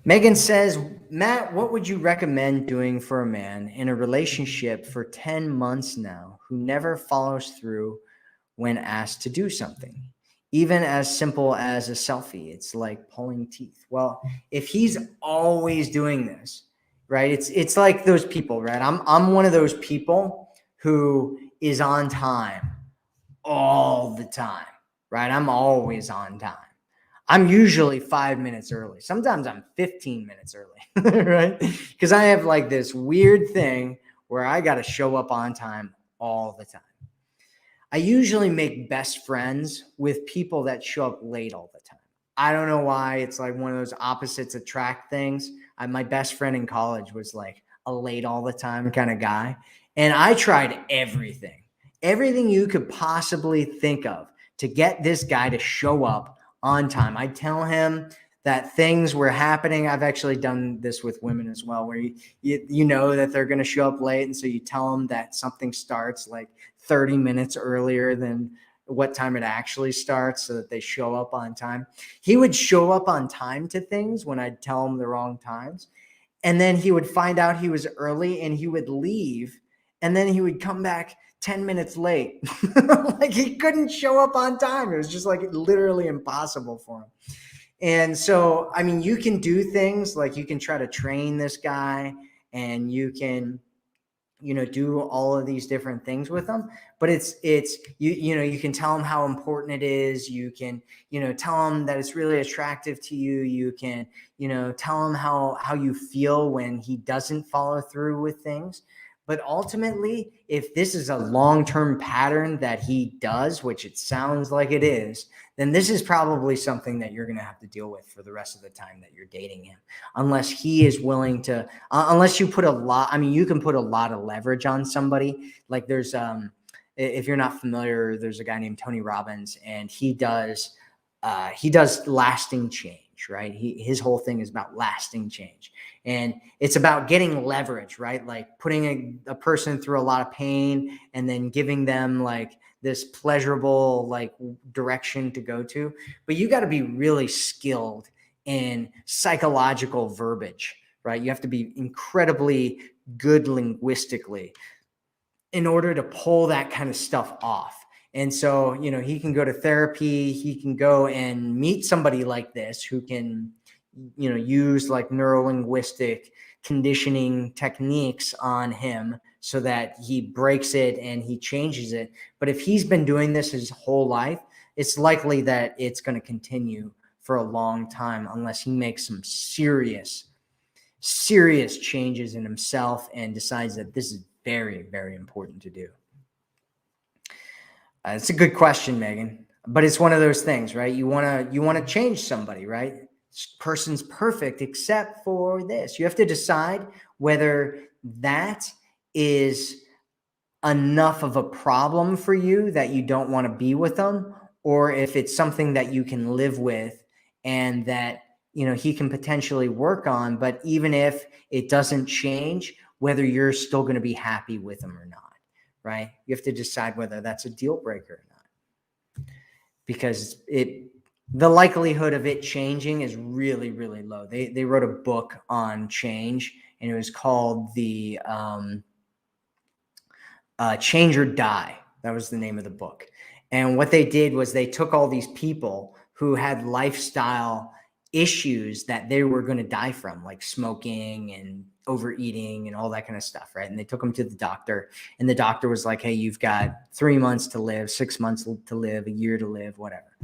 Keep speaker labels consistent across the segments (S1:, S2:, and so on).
S1: Megan says, Matt, what would you recommend doing for a man in a relationship for 10 months now who never follows through when asked to do something? Even as simple as a selfie, it's like pulling teeth. Well, if he's always doing this, right? It's like those people, right? I'm one of those people who is on time all the time, right? I'm always on time. I'm usually 5 minutes early. Sometimes I'm 15 minutes early, right? Because I have like this weird thing where I got to show up on time all the time. I usually make best friends with people that show up late all the time. I don't know why. It's like one of those opposites attract things. My best friend in college was like a late all the time kind of guy. And I tried everything you could possibly think of to get this guy to show up on time. I tell him that things were happening. I've actually done this with women as well, where you know that they're going to show up late. And so you tell them that something starts like 30 minutes earlier than what time it actually starts so that they show up on time. He would show up on time to things when I'd tell him the wrong times. And then he would find out he was early and he would leave. And then he would come back 10 minutes late. Like he couldn't show up on time. It was just like literally impossible for him. And so, I mean, you can do things like you can try to train this guy and you can, do all of these different things with them, but it's you can tell them how important it is. You can, tell them that it's really attractive to you. You can, tell him how you feel when he doesn't follow through with things. But ultimately, if this is a long-term pattern that he does, which it sounds like it is, then this is probably something that you're going to have to deal with for the rest of the time that you're dating him. Unless he is willing to, unless you put a lot, I mean, you can put a lot of leverage on somebody. Like there's, if you're not familiar, there's a guy named Tony Robbins, and he does lasting change, right? His whole thing is about lasting change. And it's about getting leverage, right? Like putting a person through a lot of pain and then giving them like this pleasurable like direction to go to. But you got to be really skilled in psychological verbiage, right? You have to be incredibly good linguistically in order to pull that kind of stuff off. And so, he can go to therapy, he can go and meet somebody like this who can, use like neurolinguistic conditioning techniques on him so that he breaks it and he changes it. But if he's been doing this his whole life, it's likely that it's going to continue for a long time unless he makes some serious changes in himself and decides that this is very, very important to do. It's a good question, Megan, but it's one of those things, right? You want to change somebody, right? This person's perfect except for this. You have to decide whether that is enough of a problem for you that you don't want to be with them, or if it's something that you can live with and that, he can potentially work on. But even if it doesn't change, whether you're still going to be happy with them or not. Right? You have to decide whether that's a deal breaker or not, because the likelihood of it changing is really, really low. They wrote a book on change, and it was called the Change or Die. That was the name of the book. And what they did was they took all these people who had lifestyle issues that they were going to die from, like smoking and overeating and all that kind of stuff, right? And they took them to the doctor, and the doctor was like, hey, you've got 3 months to live, 6 months to live, a year to live, whatever.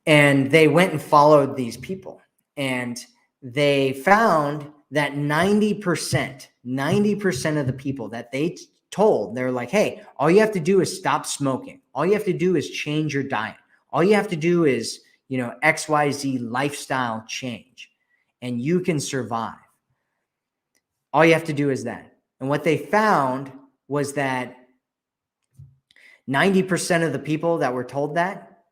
S1: And they went and followed these people, and they found that 90% of the people that they told, they're like, hey, all you have to do is stop smoking. All you have to do is change your diet. All you have to do is, XYZ lifestyle change, and you can survive. All you have to do is that. And what they found was that 90% of the people that were told that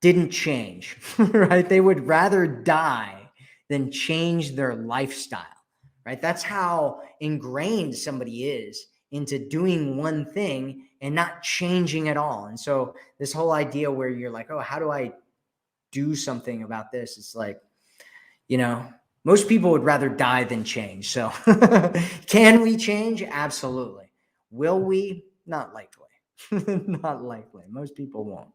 S1: didn't change, right? They would rather die than change their lifestyle, right? That's how ingrained somebody is into doing one thing and not changing at all. And so this whole idea where you're like, oh, how do I do something about this? It's like, Most people would rather die than change. So can we change? Absolutely. Will we? Not likely. Not likely. Most people won't.